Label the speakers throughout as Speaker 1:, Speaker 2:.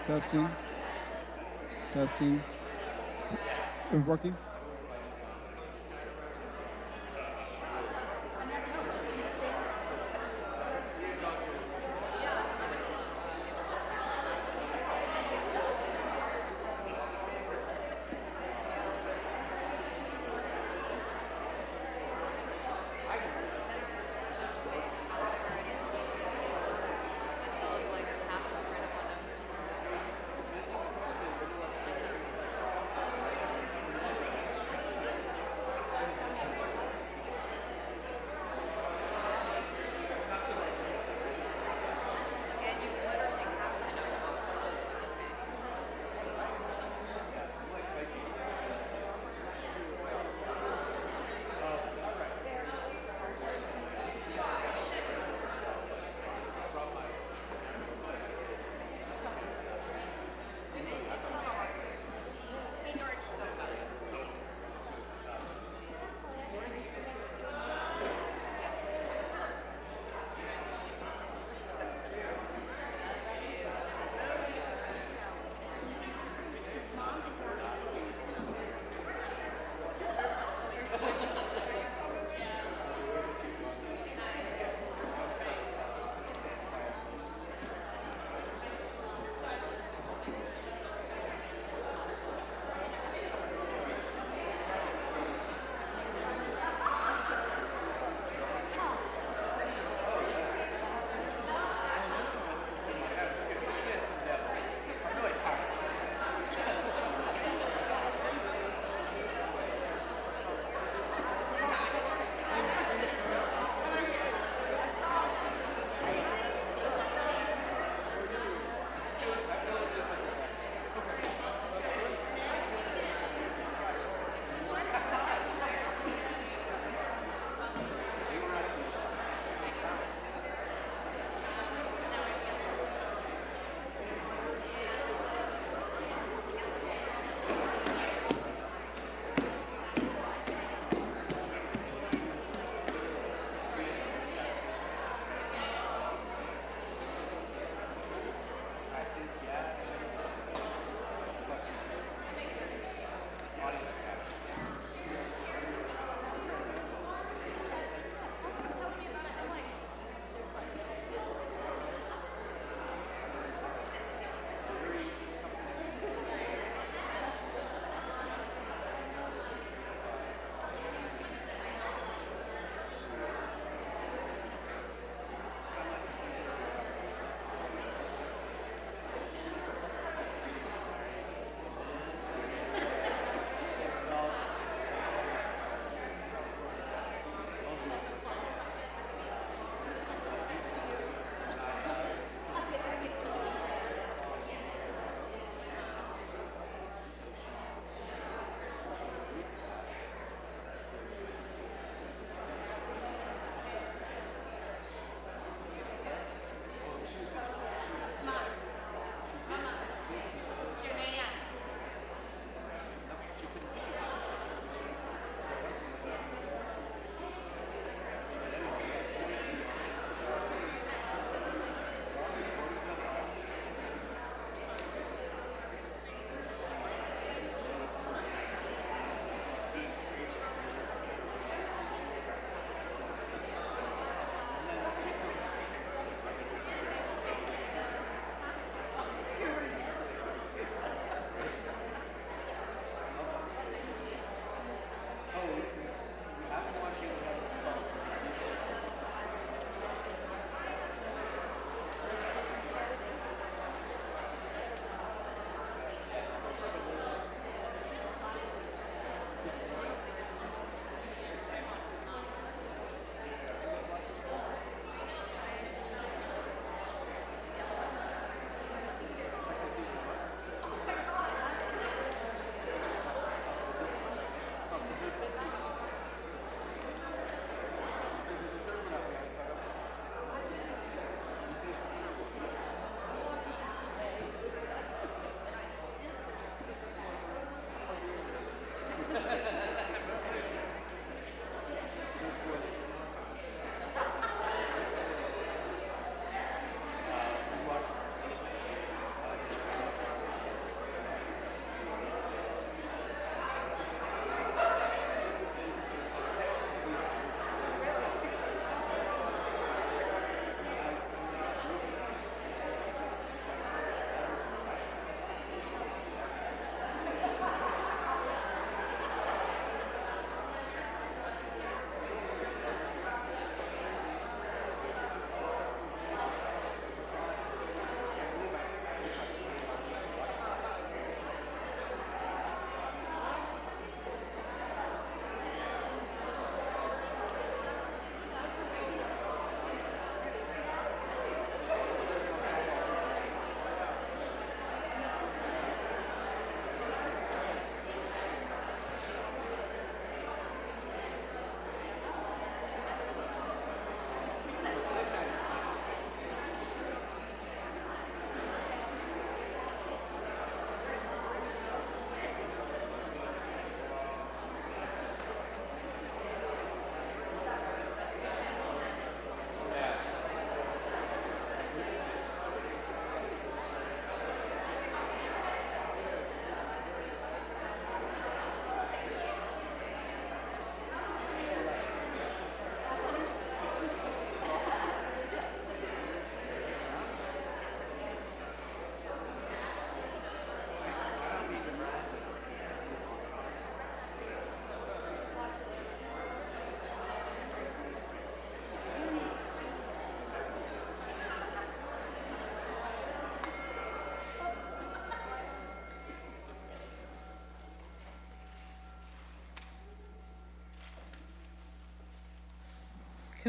Speaker 1: Testing. Testing. Working.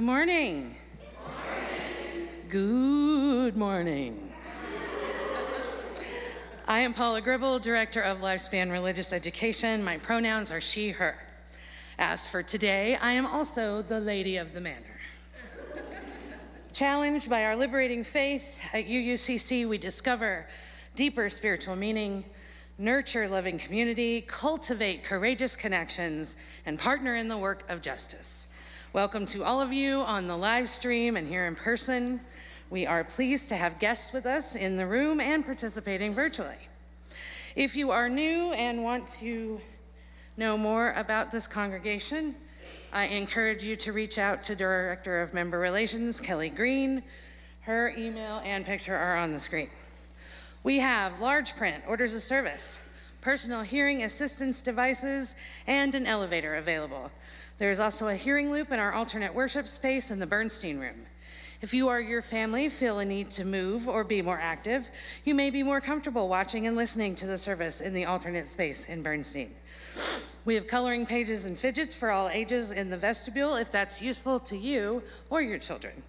Speaker 2: Good morning. Good morning. I am Paula Gribble, Director of Lifespan Religious Education. My pronouns are she, her. As for today, I am also the Lady of the Manor. Challenged by our liberating faith, at UUCC we discover deeper spiritual meaning, nurture loving community, cultivate courageous connections, and partner in the work of justice. Welcome to all of you on the live stream and here in person. We are pleased to have guests with us in the room and participating virtually. If you are new and want to know more about this congregation, I encourage you to reach out to Director of Member Relations, Kelly Green. Her email and picture are on the screen. We have large print, orders of service, personal hearing assistance devices, and an elevator available. There is also a hearing loop in our alternate worship space in the Bernstein room. If you or your family feel a need to move or be more active, you may be more comfortable watching and listening to the service in the alternate space in Bernstein. We have coloring pages and fidgets for all ages in the vestibule if that's useful to you or your children.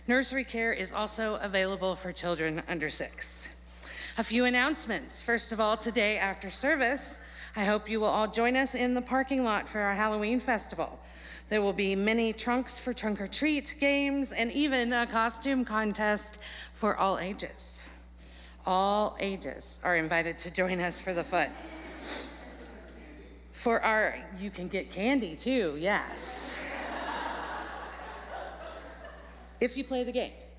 Speaker 2: Nursery care is also available for children under 6. A few announcements. First of all, today after service, I hope you will all join us in the parking lot for our Halloween festival. There will be many trunks for trunk or treat games and even a costume contest for all ages. All ages are invited to join us for the fun. You can get candy too, yes. If you play the games.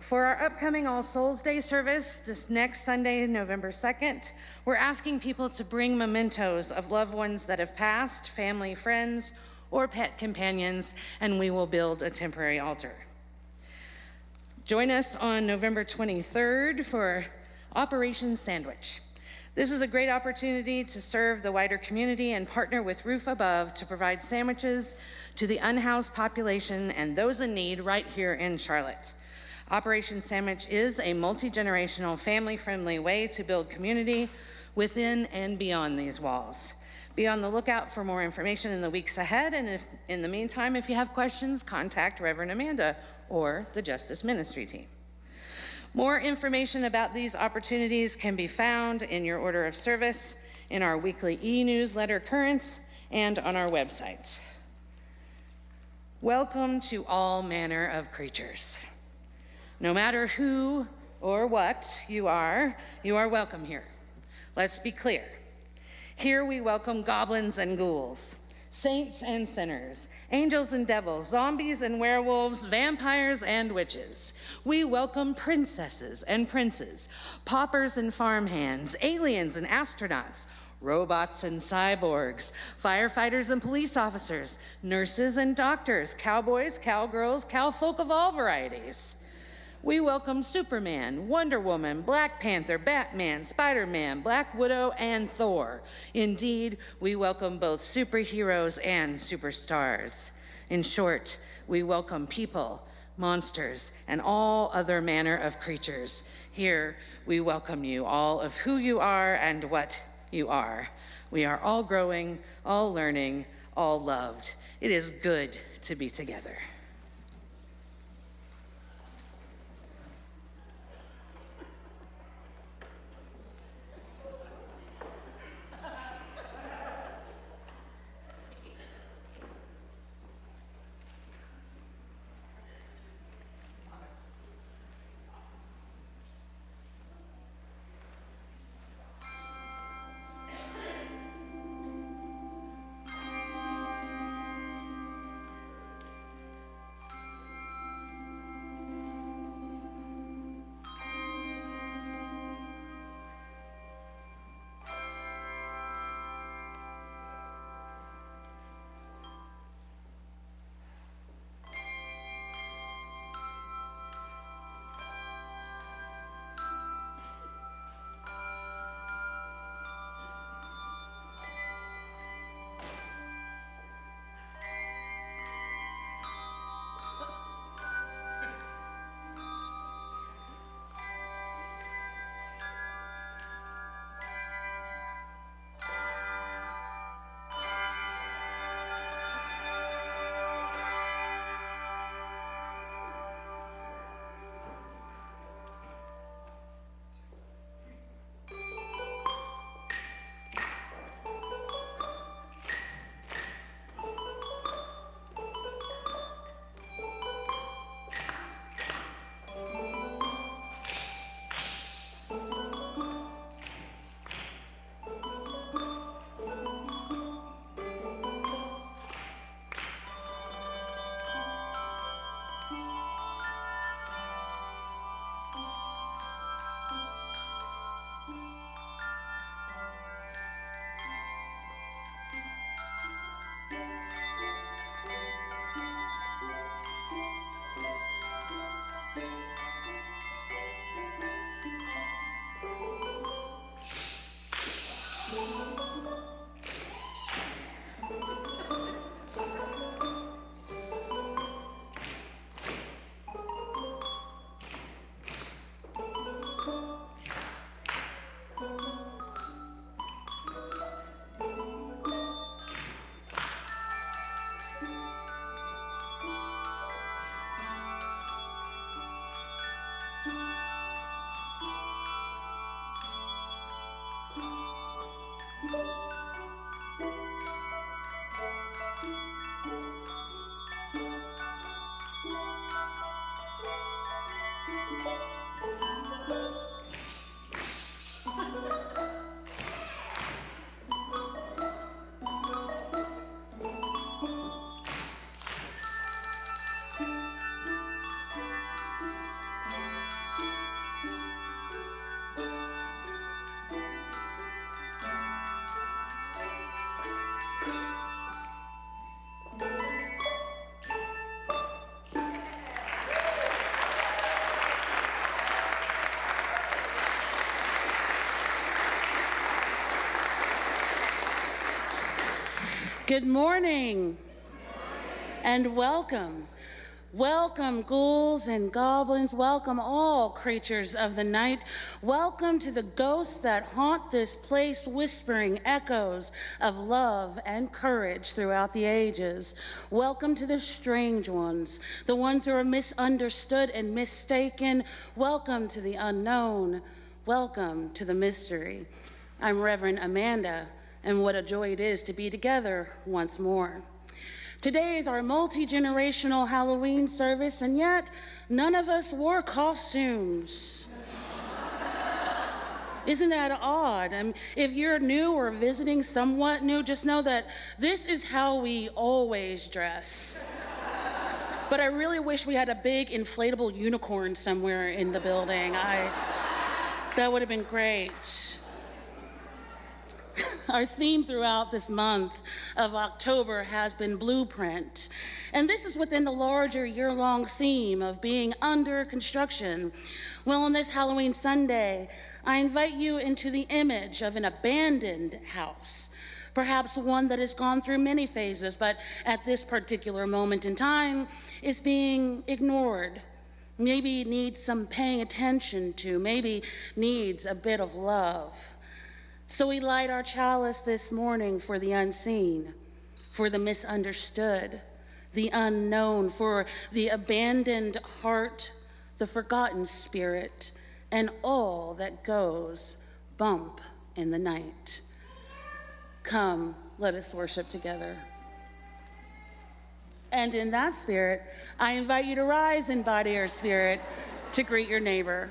Speaker 2: For our upcoming All Souls Day service, this next Sunday, November 2nd, we're asking people to bring mementos of loved ones that have passed, family, friends, or pet companions, and we will build a temporary altar. Join us on November 23rd for Operation Sandwich. This is a great opportunity to serve the wider community and partner with Roof Above to provide sandwiches to the unhoused population and those in need right here in Charlotte. Operation Sandwich is a multi-generational, family-friendly way to build community within and beyond these walls. Be on the lookout for more information in the weeks ahead, and in the meantime, if you have questions, contact Reverend Amanda or the Justice Ministry team. More information about these opportunities can be found in your order of service, in our weekly e-newsletter Currents, and on our website. Welcome to all manner of creatures. No matter who or what you are welcome here. Let's be clear. Here we welcome goblins and ghouls, saints and sinners, angels and devils, zombies and werewolves, vampires and witches. We welcome princesses and princes, paupers and farmhands, aliens and astronauts, robots and cyborgs, firefighters and police officers, nurses and doctors, cowboys, cowgirls, cowfolk of all varieties. We welcome Superman, Wonder Woman, Black Panther, Batman, Spider-Man, Black Widow, and Thor. Indeed, we welcome both superheroes and superstars. In short, we welcome people, monsters, and all other manner of creatures. Here, we welcome you, all of who you are and what you are. We are all growing, all learning, all loved. It is good to be together.
Speaker 3: Good morning and welcome. Welcome, ghouls and goblins. Welcome, all creatures of the night. Welcome to the ghosts that haunt this place, whispering echoes of love and courage throughout the ages. Welcome to the strange ones, the ones who are misunderstood and mistaken. Welcome to the unknown. Welcome to the mystery. I'm Reverend Amanda, and what a joy it is to be together once more. Today is our multi-generational Halloween service, and yet none of us wore costumes. Isn't that odd? If you're new or visiting somewhat new, just know that this is how we always dress. But I really wish we had a big inflatable unicorn somewhere in the building. That would have been great. Our theme throughout this month of October has been blueprint. And this is within the larger year-long theme of being under construction. Well, on this Halloween Sunday, I invite you into the image of an abandoned house, perhaps one that has gone through many phases, but at this particular moment in time is being ignored. Maybe needs some paying attention to, maybe needs a bit of love. So we light our chalice this morning for the unseen, for the misunderstood, the unknown, for the abandoned heart, the forgotten spirit, and all that goes bump in the night. Come, let us worship together. And in that spirit, I invite you to rise in body or spirit to greet your neighbor.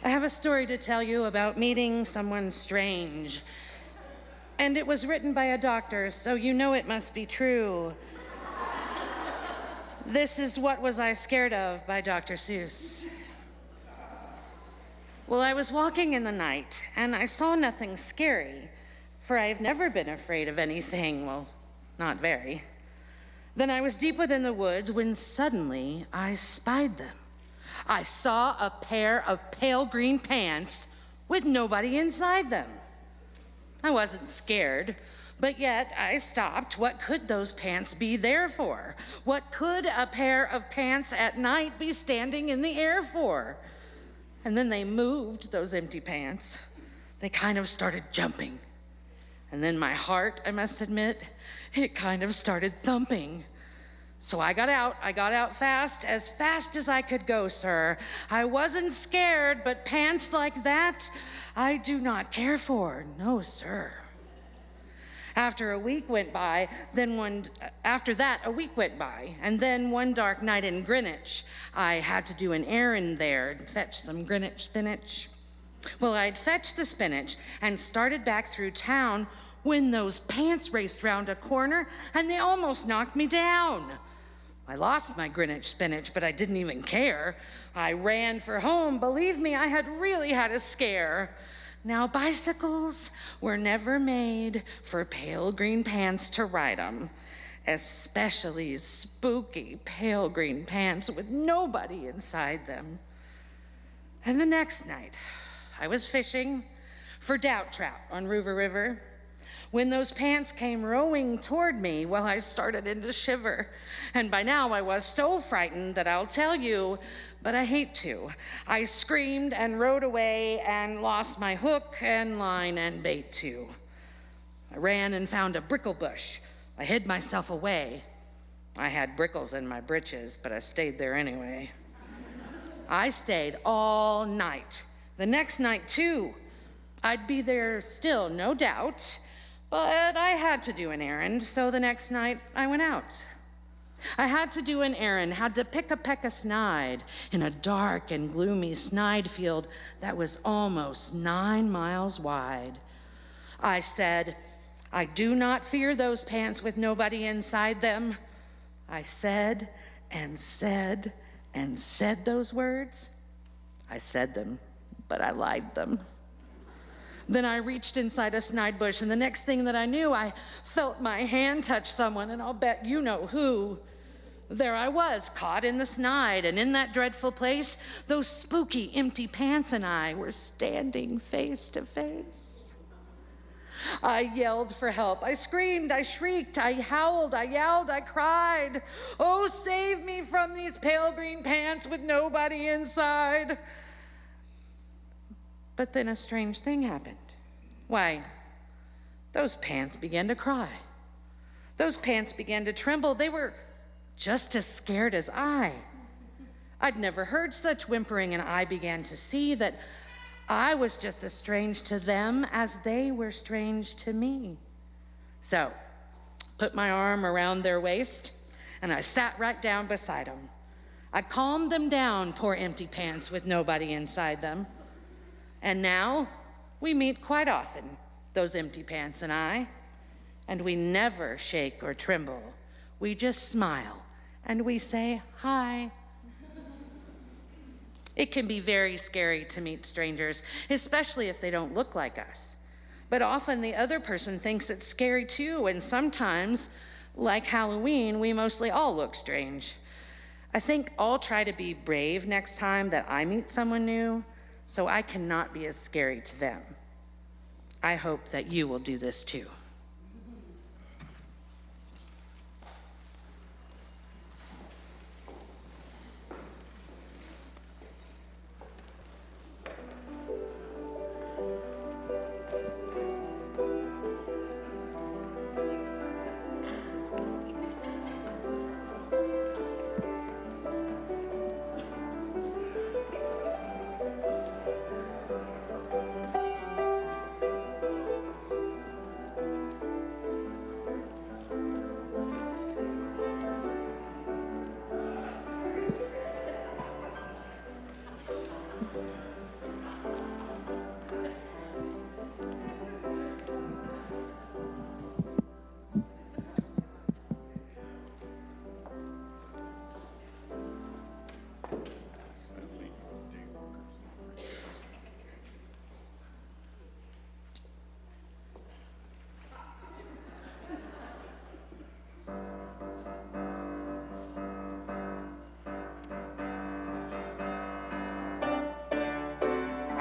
Speaker 2: I have a story to tell you about meeting someone strange. And it was written by a doctor, so you know it must be true. This is What Was I Scared Of by Dr. Seuss. Well, I was walking in the night, and I saw nothing scary, for I've never been afraid of anything, well, not very. Then I was deep within the woods when suddenly I spied them. I saw a pair of pale green pants with nobody inside them. I wasn't scared, but yet I stopped. What could those pants be there for? What could a pair of pants at night be standing in the air for? And then they moved, those empty pants. They kind of started jumping. And then my heart, I must admit, it kind of started thumping. So I got out fast as I could go, sir. I wasn't scared, but pants like that, I do not care for, no, sir. After a week went by, after that, a week went by, and then one dark night in Greenwich, I had to do an errand there and fetch some Greenwich spinach. Well, I'd fetched the spinach and started back through town when those pants raced round a corner and they almost knocked me down. I lost my Greenwich spinach, but I didn't even care. I ran for home. Believe me, I had really had a scare. Now, bicycles were never made for pale green pants to ride them, especially spooky pale green pants with nobody inside them. And the next night, I was fishing for doubt trout on River River. When those pants came rowing toward me, well, I started to shiver. And by now I was so frightened that I'll tell you, but I hate to. I screamed and rowed away and lost my hook and line and bait too. I ran and found a brickle bush. I hid myself away. I had brickles in my britches, but I stayed there anyway. I stayed all night. The next night too. I'd be there still, no doubt. But I had to do an errand, so the next night I went out. I had to do an errand, had to pick a peck of snide in a dark and gloomy snide field that was almost 9 miles wide. I said, I do not fear those pants with nobody inside them. I said and said and said those words. I said them, but I lied them. Then I reached inside a snide bush, and the next thing that I knew, I felt my hand touch someone, and I'll bet you know who. There I was, caught in the snide, and in that dreadful place, those spooky empty pants and I were standing face to face. I yelled for help. I screamed, I shrieked, I howled, I yelled, I cried. Oh, save me from these pale green pants with nobody inside. But then a strange thing happened. Why, those pants began to cry. Those pants began to tremble. They were just as scared as I. I'd never heard such whimpering, and I began to see that I was just as strange to them as they were strange to me. So, put my arm around their waist, and I sat right down beside them. I calmed them down, poor empty pants with nobody inside them. And now, we meet quite often, those empty pants and I, and we never shake or tremble. We just smile, and we say, hi. It can be very scary to meet strangers, especially if they don't look like us. But often the other person thinks it's scary too, and sometimes, like Halloween, we mostly all look strange. I think I'll try to be brave next time that I meet someone new, so I cannot be as scary to them. I hope that you will do this too.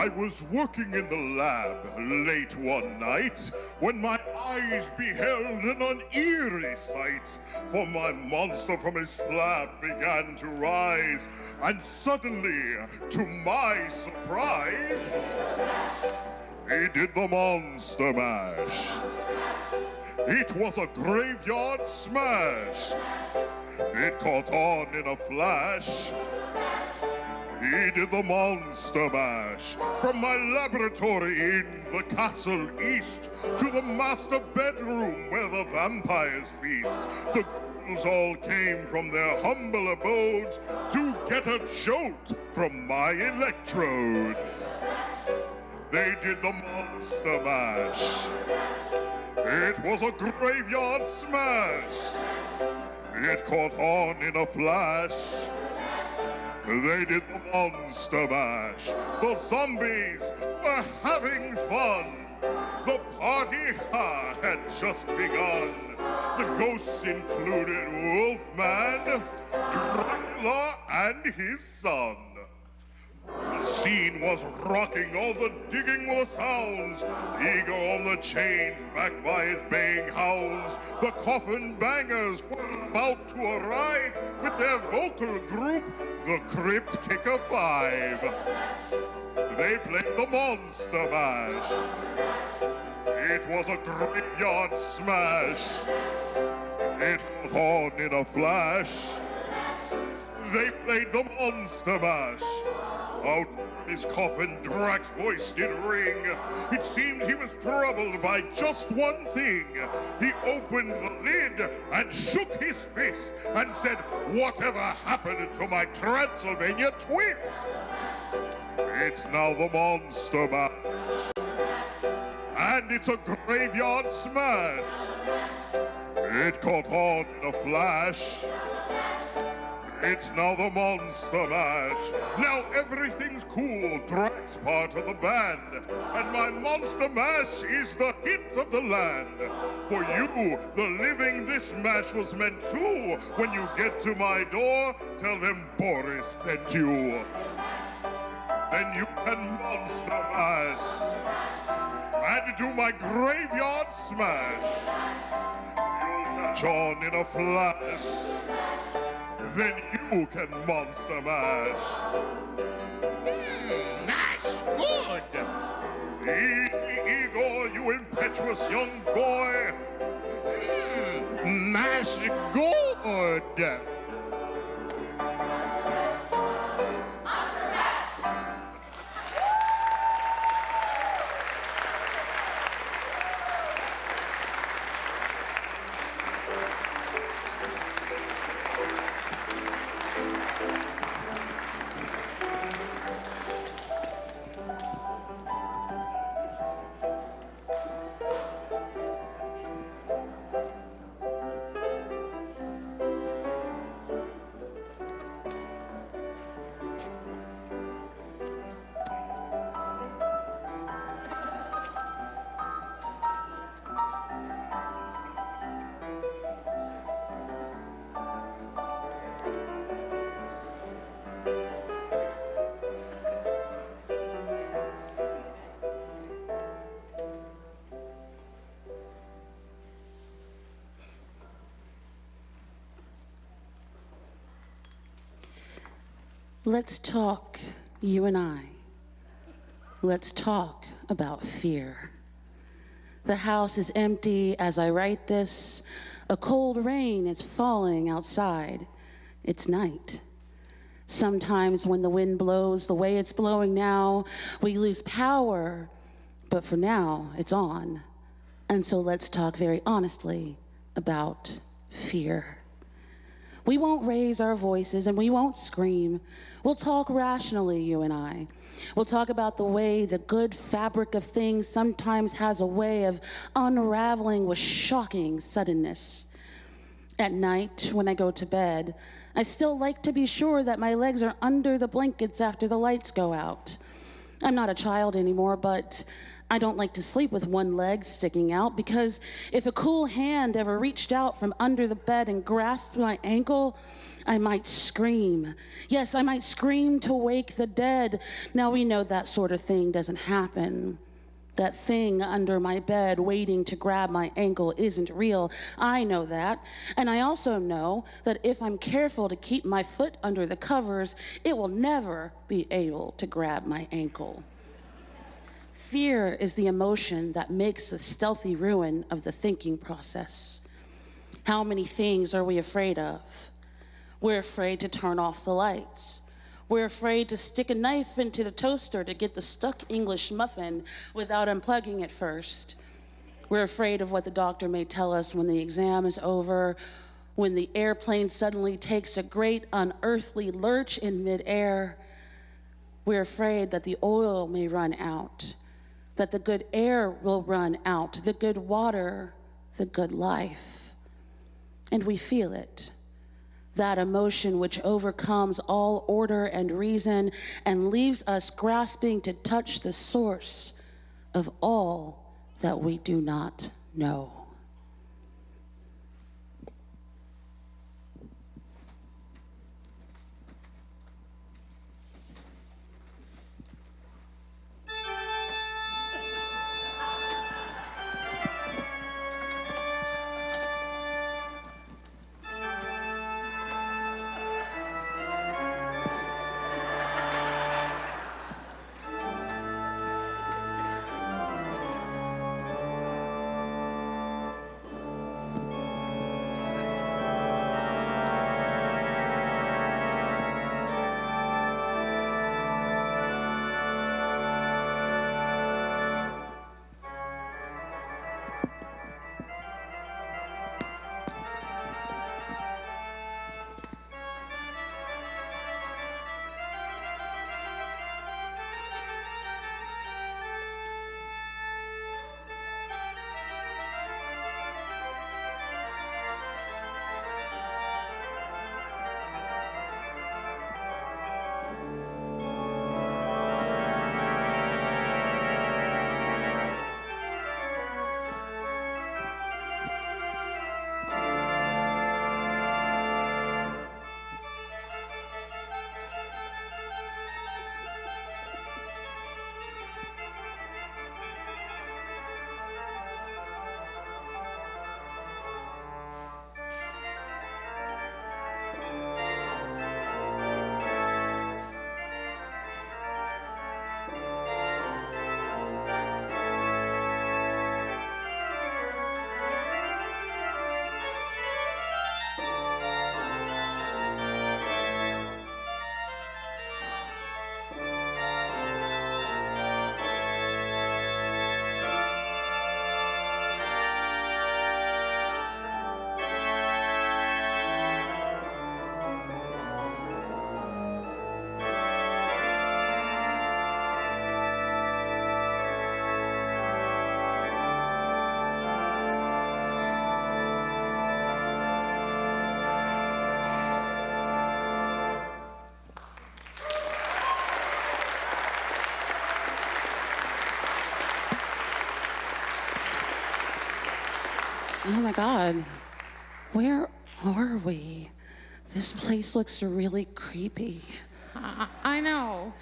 Speaker 4: I was working in the lab late one night when my eyes beheld an eerie sight. For my monster from his slab began to rise, and suddenly, to my surprise, he did the monster mash. It was a graveyard smash. It caught on in a flash. He did the monster mash. From my laboratory in the castle east to the master bedroom where the vampires feast. The ghouls all came from their humble abodes to get a jolt from my electrodes. They did the monster mash. It was a graveyard smash. It caught on in a flash. They did the monster mash. The zombies were having fun. The party had just begun. The ghosts included Wolfman, Dracula, and his son. The scene was rocking, all the digging were sounds. Eagle on the chains, backed by his baying hounds. The coffin bangers were about to arrive with their vocal group, the Crypt Kicker 5. They played the monster mash. It was a graveyard smash. It caught on in a flash. They played the monster mash. Out of his coffin, Drac's voice did ring. It seemed he was troubled by just one thing. He opened the lid and shook his fist and said, "Whatever happened to my Transylvania twins?" It's now the monster mash. And it's a graveyard smash. It caught on in a flash. It's now the monster mash. Now everything's cool. Drac's part of the band. And my monster mash is the hit of the land. For you, the living, this mash was meant to. When you get to my door, tell them Boris sent you. Then you can monster mash. And do my graveyard smash. You'll catch on in a flash. Then you can monster mash.
Speaker 5: Mash good!
Speaker 4: Easy, Igor, you impetuous young boy.
Speaker 5: Mash good!
Speaker 3: Let's talk, you and I. Let's talk about fear. The house is empty as I write this. A cold rain is falling outside. It's night. Sometimes when the wind blows the way it's blowing now, we lose power, but for now, it's on. And so let's talk very honestly about fear. We won't raise our voices and we won't scream. We'll talk rationally, you and I. We'll talk about the way the good fabric of things sometimes has a way of unraveling with shocking suddenness. At night, when I go to bed, I still like to be sure that my legs are under the blankets after the lights go out. I'm not a child anymore, but I don't like to sleep with one leg sticking out, because if a cool hand ever reached out from under the bed and grasped my ankle, I might scream. Yes, I might scream to wake the dead. Now we know that sort of thing doesn't happen. That thing under my bed waiting to grab my ankle isn't real. I know that. And I also know that if I'm careful to keep my foot under the covers, it will never be able to grab my ankle. Fear is the emotion that makes the stealthy ruin of the thinking process. How many things are we afraid of? We're afraid to turn off the lights. We're afraid to stick a knife into the toaster to get the stuck English muffin without unplugging it first. We're afraid of what the doctor may tell us when the exam is over, when the airplane suddenly takes a great unearthly lurch in midair. We're afraid that the oil may run out, that the good air will run out, the good water, the good life. And we feel it. That emotion which overcomes all order and reason and leaves us grasping to touch the source of all that we do not know. Oh my God, where are we? This place looks really creepy.
Speaker 2: I know.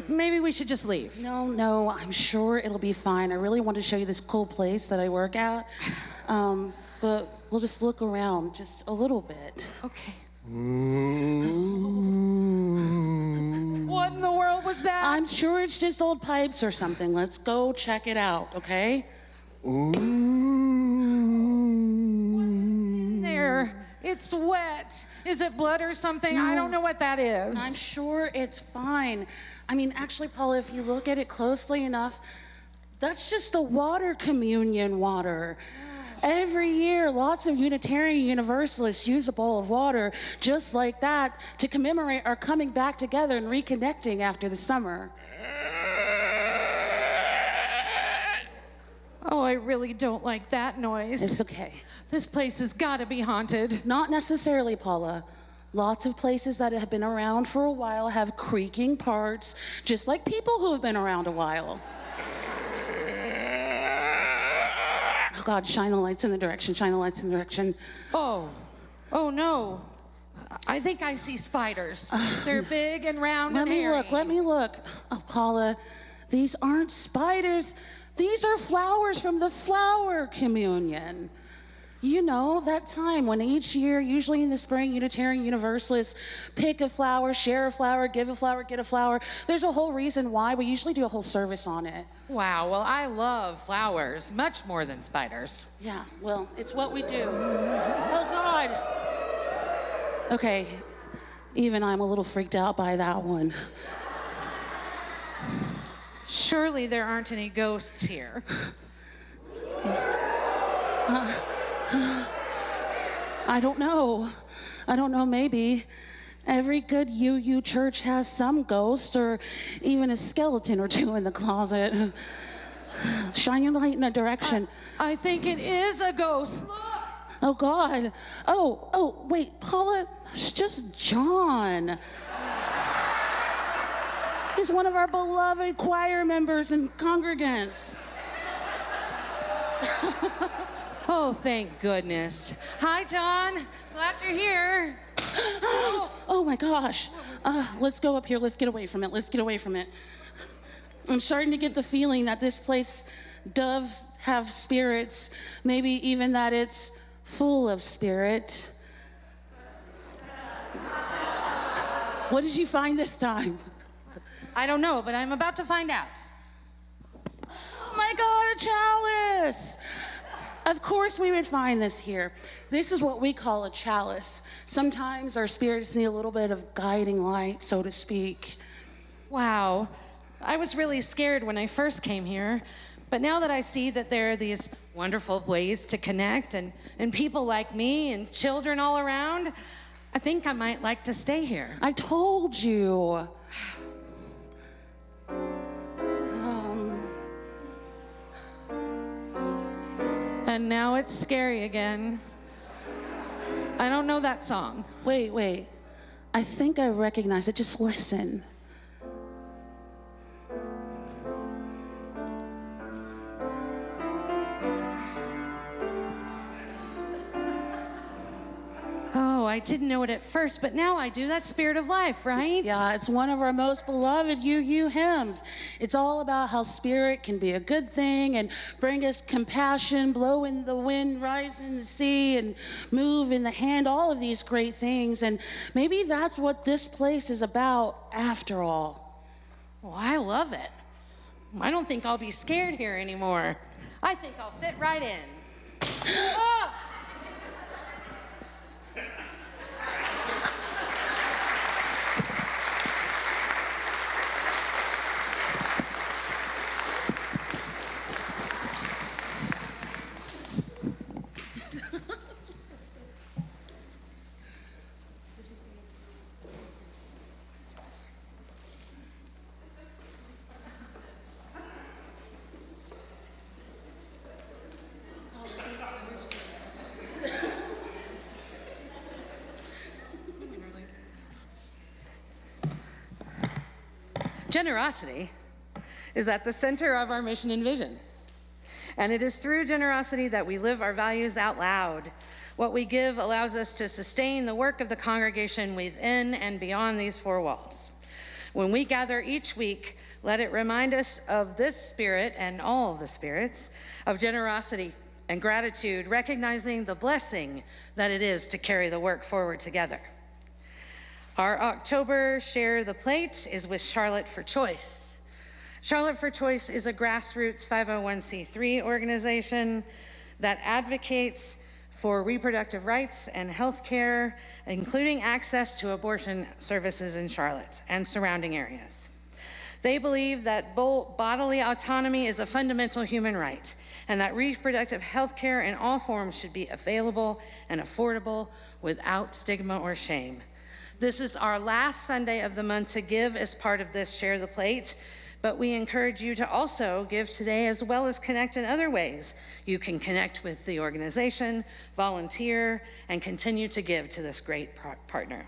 Speaker 2: Maybe we should just leave.
Speaker 3: No, I'm sure it'll be fine. I really want to show you this cool place that I work at. But we'll just look around just a little bit.
Speaker 2: Okay. What in the world was that?
Speaker 3: I'm sure it's just old pipes or something. Let's go check it out, okay?
Speaker 2: There. It's wet. Is it blood or something?
Speaker 3: No.
Speaker 2: I don't know what that is.
Speaker 3: I'm sure it's fine. I mean, actually, Paula, if you look at it closely enough, that's just the water communion water. Every year, lots of Unitarian Universalists use a bowl of water just like that to commemorate our coming back together and reconnecting after the summer.
Speaker 2: Oh, I really don't like that noise.
Speaker 3: It's okay.
Speaker 2: This place has got to be haunted.
Speaker 3: Not necessarily, Paula. Lots of places that have been around for a while have creaking parts, just like people who have been around a while. God, shine the lights in the direction, shine the lights in the direction.
Speaker 2: Oh no. I think I see spiders. They're big and round and hairy.
Speaker 3: Let me look. Oh, Paula, these aren't spiders. These are flowers from the flower communion. You know, that time when each year, usually in the spring, Unitarian Universalists pick a flower, share a flower, give a flower, get a flower. There's a whole reason why. We usually do a whole service on it.
Speaker 2: Wow, well, I love flowers much more than spiders.
Speaker 3: Yeah, well, it's what we do. Oh, God. Okay, even I'm a little freaked out by that one.
Speaker 2: Surely there aren't any ghosts here.
Speaker 3: I don't know, maybe. Every good UU church has some ghost or even a skeleton or two in the closet. Shine your light in a direction.
Speaker 2: I think it is a ghost. Look!
Speaker 3: Oh, God. Oh, wait, Paula, it's just John. He's one of our beloved choir members and congregants.
Speaker 2: Oh, thank goodness. Hi, John. Glad you're here.
Speaker 3: Oh my gosh. Let's go up here. Let's get away from it. I'm starting to get the feeling that this place does have spirits, maybe even that it's full of spirit. What did you find this time?
Speaker 2: I don't know, but I'm about to find out.
Speaker 3: Oh my God, a chalice! Of course we would find this here. This is what we call a chalice. Sometimes our spirits need a little bit of guiding light, so to speak.
Speaker 2: Wow. I was really scared when I first came here, but now that I see that there are these wonderful ways to connect and people like me and children all around, I think I might like to stay here.
Speaker 3: I told you.
Speaker 2: And now it's scary again. I don't know that song.
Speaker 3: Wait. I think I recognize it. Just listen.
Speaker 2: Oh, I didn't know it at first, but now I do. That's Spirit of Life, right?
Speaker 3: Yeah, it's one of our most beloved UU hymns. It's all about how spirit can be a good thing and bring us compassion, blow in the wind, rise in the sea, and move in the hand, all of these great things. And maybe that's what this place is about after all.
Speaker 2: Well, I love it. I don't think I'll be scared here anymore. I think I'll fit right in. Oh! Generosity is at the center of our mission and vision. And it is through generosity that we live our values out loud. What we give allows us to sustain the work of the congregation within and beyond these four walls. When we gather each week, let it remind us of this spirit and all the spirits of generosity and gratitude, recognizing the blessing that it is to carry the work forward together. Our October Share the Plate is with Charlotte for Choice. Charlotte for Choice is a grassroots 501c3 organization that advocates for reproductive rights and health care, including access to abortion services in Charlotte and surrounding areas. They believe that bodily autonomy is a fundamental human right and that reproductive health care in all forms should be available and affordable without stigma or shame. This is our last Sunday of the month to give as part of this Share the Plate, but we encourage you to also give today as well as connect in other ways. You can connect with the organization, volunteer, and continue to give to this great partner.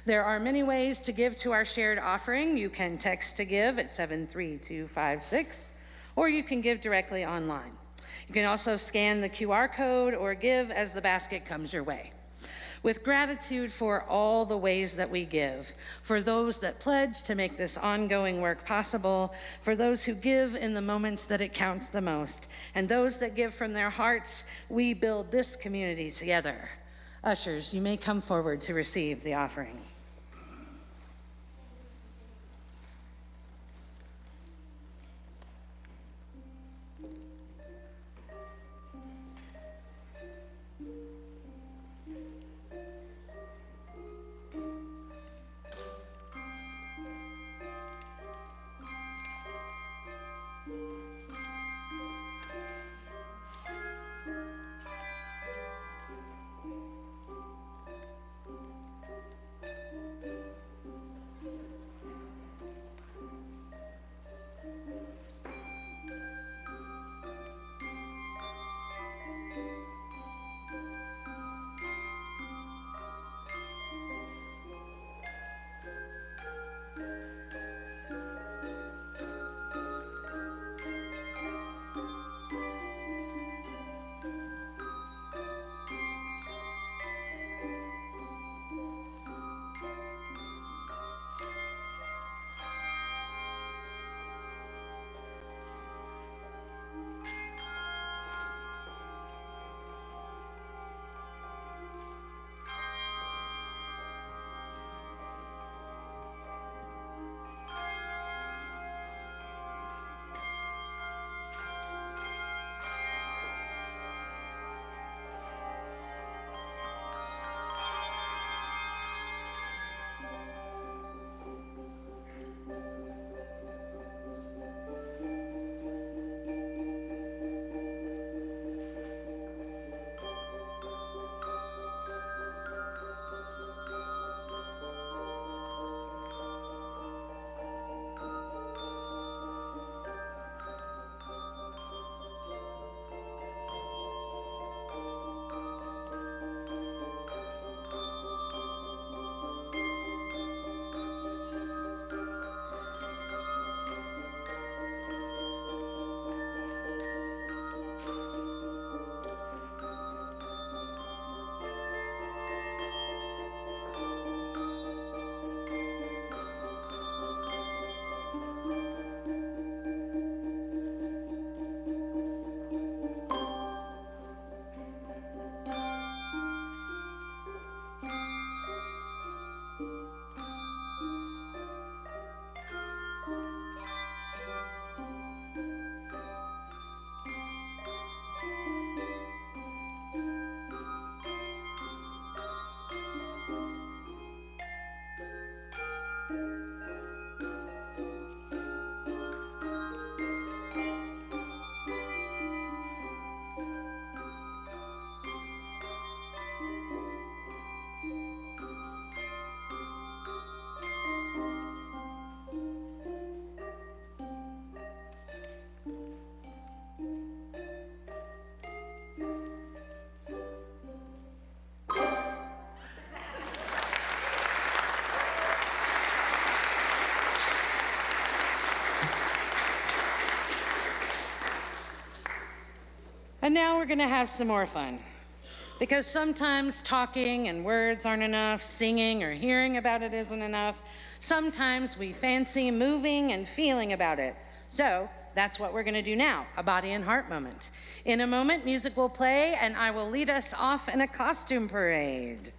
Speaker 2: There are many ways to give to our shared offering. You can text to give at 73256, or you can give directly online. You can also scan the QR code or give as the basket comes your way. With gratitude for all the ways that we give, for those that pledge to make this ongoing work possible, for those who give in the moments that it counts the most, and those that give from their hearts, we build this community together. Ushers, you may come forward to receive the offering. And now we're gonna have some more fun. Because sometimes talking and words aren't enough, singing or hearing about it isn't enough. Sometimes we fancy moving and feeling about it. So that's what we're gonna do now, a body and heart moment. In a moment, music will play and I will lead us off in a costume parade.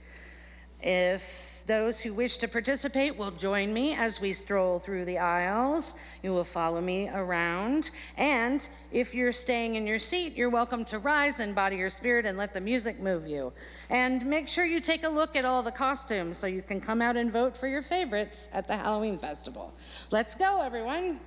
Speaker 2: If those who wish to participate will join me as we stroll through the aisles. You will follow me around. And if you're staying in your seat, you're welcome to rise and body your spirit and let the music move you. And make sure you take a look at all the costumes so you can come out and vote for your favorites at the Halloween Festival. Let's go, everyone.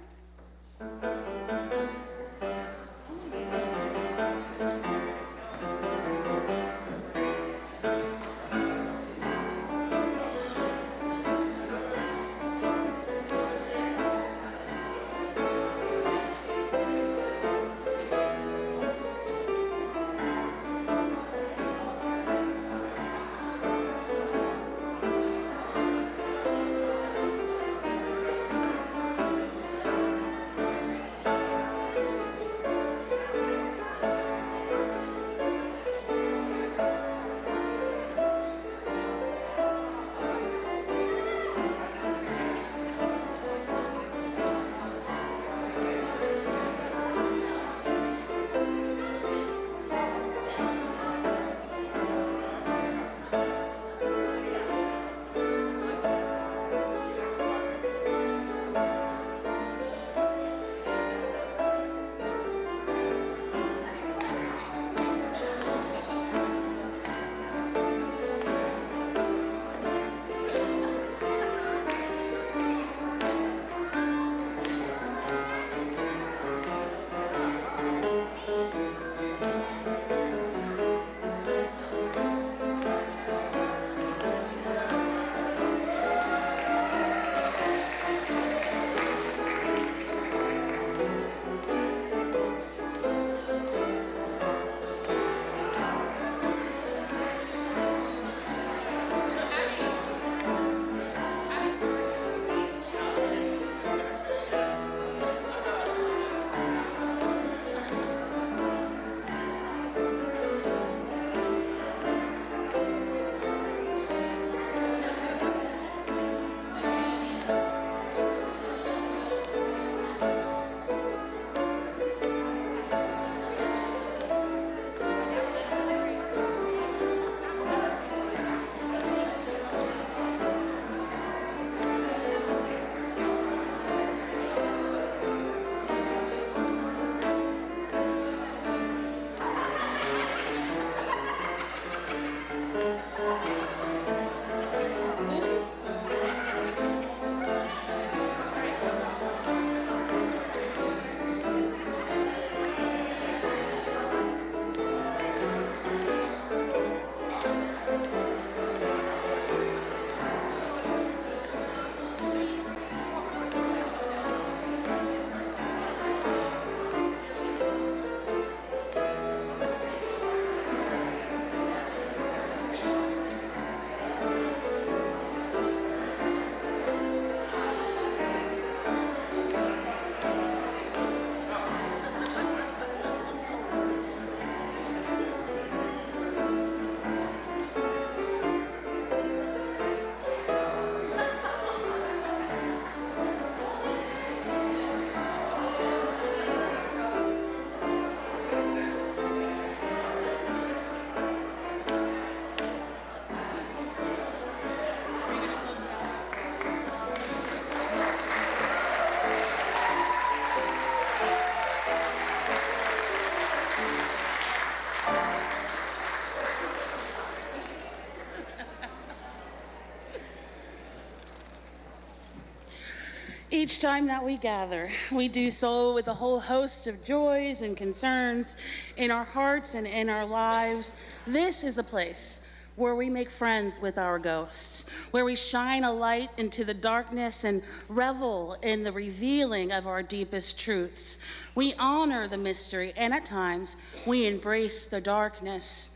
Speaker 3: Each time that we gather, we do so with a whole host of joys and concerns in our hearts and in our lives. This is a place where we make friends with our ghosts, where we shine a light into the darkness and revel in the revealing of our deepest truths. We honor the mystery, and at times, we embrace the darkness.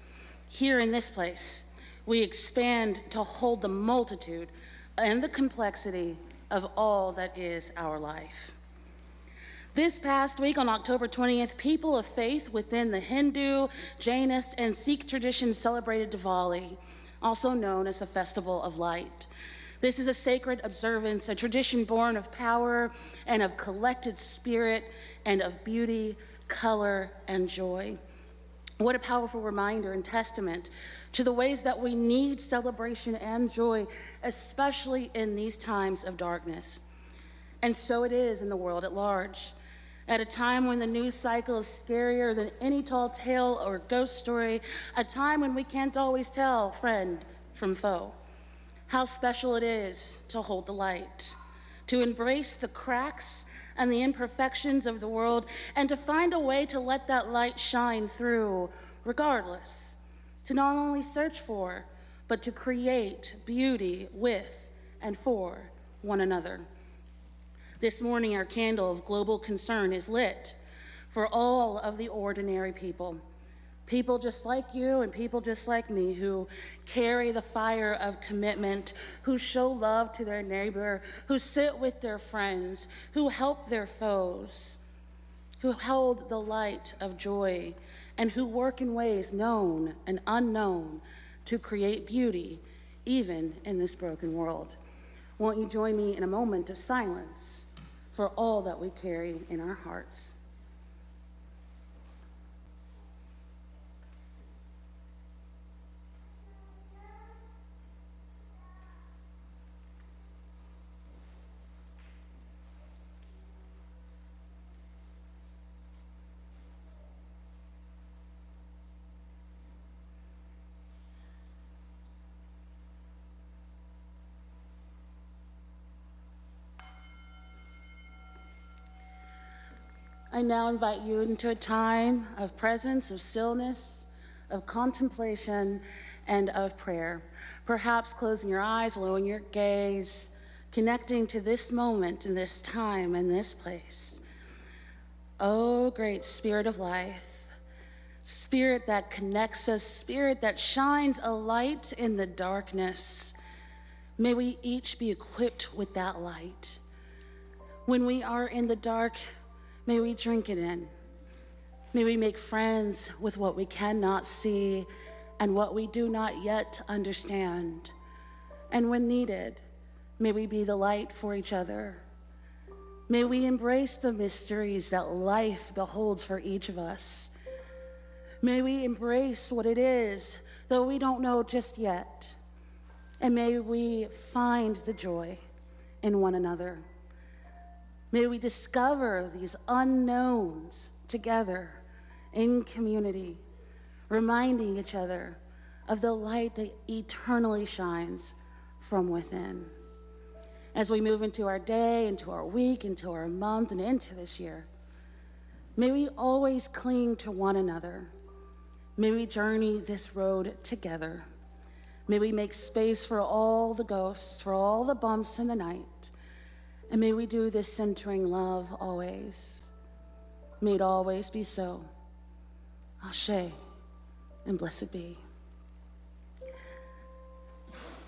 Speaker 3: Here in this place, we expand to hold the multitude and the complexity of all that is our life. This past week on October 20th, people of faith within the Hindu, Jainist, and Sikh traditions celebrated Diwali, also known as the Festival of Light. This is a sacred observance, a tradition born of power and of collected spirit and of beauty, color, and joy. What a powerful reminder and testament to the ways that we need celebration and joy, especially in these times of darkness. And so it is in the world at large. At a time when the news cycle is scarier than any tall tale or ghost story, a time when we can't always tell friend from foe. How special it is to hold the light, to embrace the cracks and the imperfections of the world, and to find a way to let that light shine through regardless, to not only search for, but to create beauty with and for one another. This morning, our candle of global concern is lit for all of the ordinary people. People just like you and people just like me who carry the fire of commitment, who show love to their neighbor, who sit with their friends, who help their foes, who hold the light of joy, and who work in ways known and unknown to create beauty, even in this broken world. Won't you join me in a moment of silence for all that we carry in our hearts? I now invite you into a time of presence, of stillness, of contemplation, and of prayer. Perhaps closing your eyes, lowering your gaze, connecting to this moment and this time and this place. Oh, great Spirit of life, Spirit that connects us, Spirit that shines a light in the darkness. May we each be equipped with that light. When we are in the dark, may we drink it in. May we make friends with what we cannot see and what we do not yet understand. And when needed, may we be the light for each other. May we embrace the mysteries that life beholds for each of us. May we embrace what it is, though we don't know just yet. And may we find the joy in one another. May we discover these unknowns together in community, reminding each other of the light that eternally shines from within. As we move into our day, into our week, into our month, and into this year, may we always cling to one another. May we journey this road together. May we make space for all the ghosts, for all the bumps in the night. And may we do this centering love always. May it always be so. Ashe, and blessed be.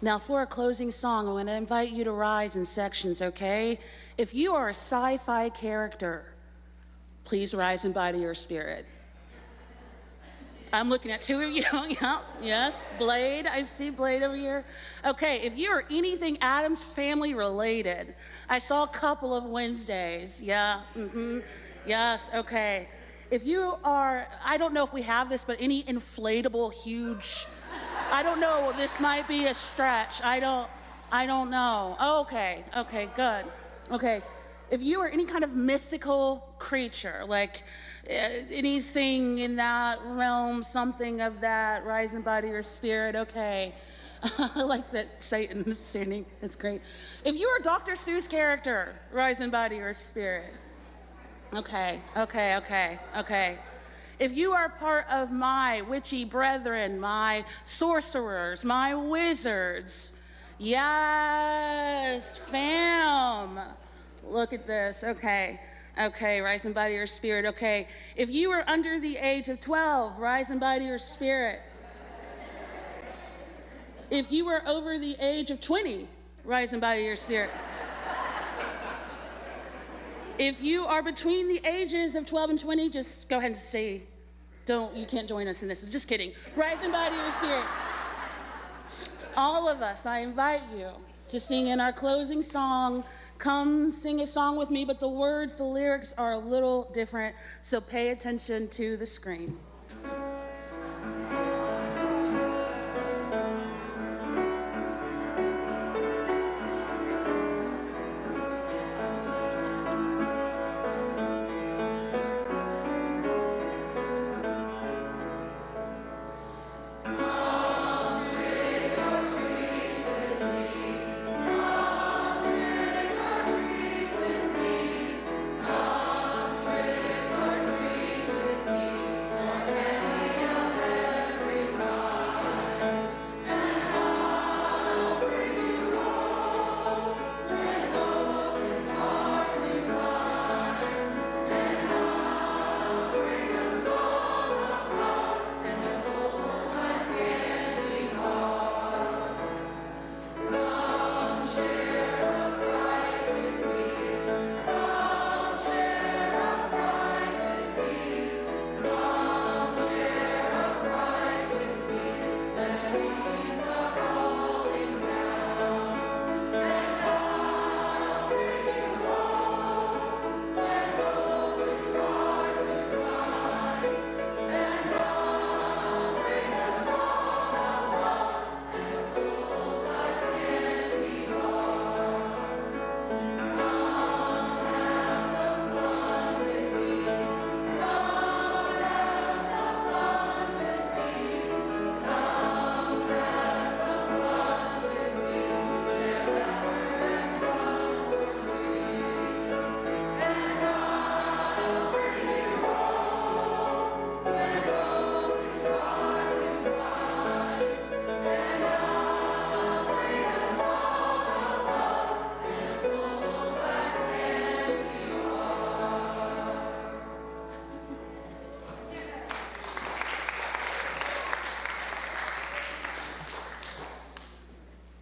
Speaker 3: Now for our closing song, I'm going to invite you to rise in sections, okay? If you are a sci-fi character, please rise in body or spirit. I'm looking at two of you. Yeah, yes, Blade. I see Blade over here. Okay, if you are anything Addams Family related, I saw a couple of Wednesdays. Yeah, yes, okay. If you are, I don't know if we have this, but any inflatable, huge, I don't know, this might be a stretch. I don't know. Okay, good. Okay, if you are any kind of mythical creature, like anything in that realm, something of that, rise in body or spirit, okay. I like that Satan is standing. That's great. If you are a Dr. Seuss character, rise in body or spirit. Okay. If you are part of my witchy brethren, my sorcerers, my wizards, yes, fam. Look at this. Okay, rise in body or spirit. Okay, if you are under the age of 12, rise in body or spirit. If you are over the age of 20, rise in body or spirit. If you are between the ages of 12 and 20, just go ahead and stay. You can't join us in this. Just kidding. Rise in body or spirit. All of us, I invite you to sing in our closing song. Come sing a song with me, but the words, the lyrics are a little different, so pay attention to the screen.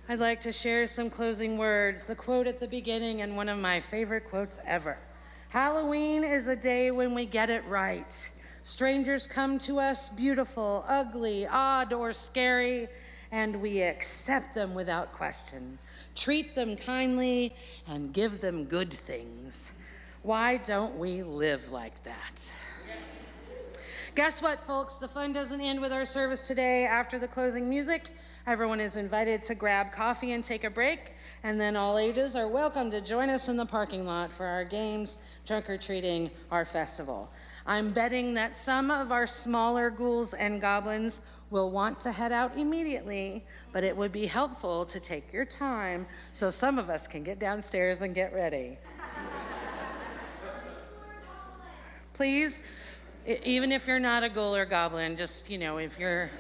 Speaker 2: I'd like to share some closing words. The quote at the beginning, and one of my favorite quotes ever. Halloween is a day when we get it right. Strangers come to us beautiful, ugly, odd, or scary, and we accept them without question. Treat them kindly and give them good things. Why don't we live like that? Guess what, folks? The fun doesn't end with our service today. After the closing music, everyone is invited to grab coffee and take a break, and then all ages are welcome to join us in the parking lot for our games, trunk-or-treating, our festival. I'm betting that some of our smaller ghouls and goblins will want to head out immediately, but it would be helpful to take your time so some of us can get downstairs and get ready. Please, even if you're not a ghoul or goblin, just, if you're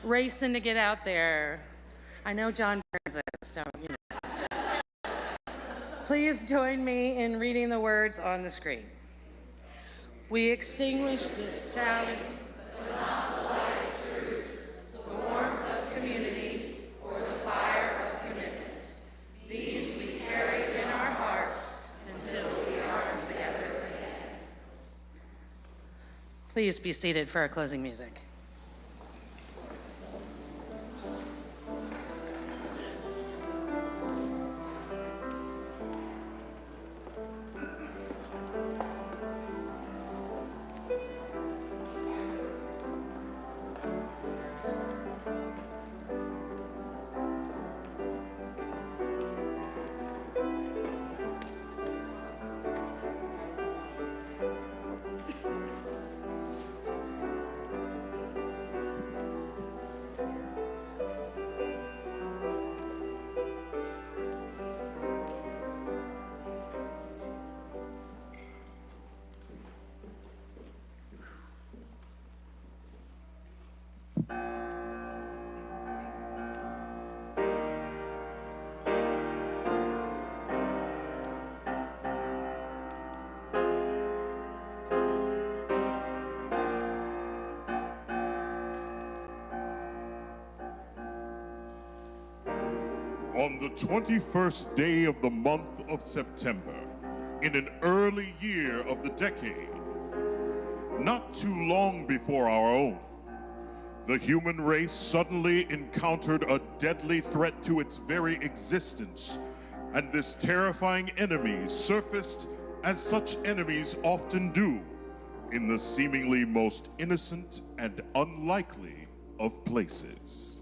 Speaker 2: racing to get out there, I know John Burns is, so, Please join me in reading the words on the screen. We extinguish this chalice, but not the light of truth, the warmth of community, or the fire of commitment. These we carry in our hearts until we are together again. Please be seated for our closing music.
Speaker 4: On the 21st day of the month of September, in an early year of the decade, not too long before our own, the human race suddenly encountered a deadly threat to its very existence, and this terrifying enemy surfaced as such enemies often do, in the seemingly most innocent and unlikely of places.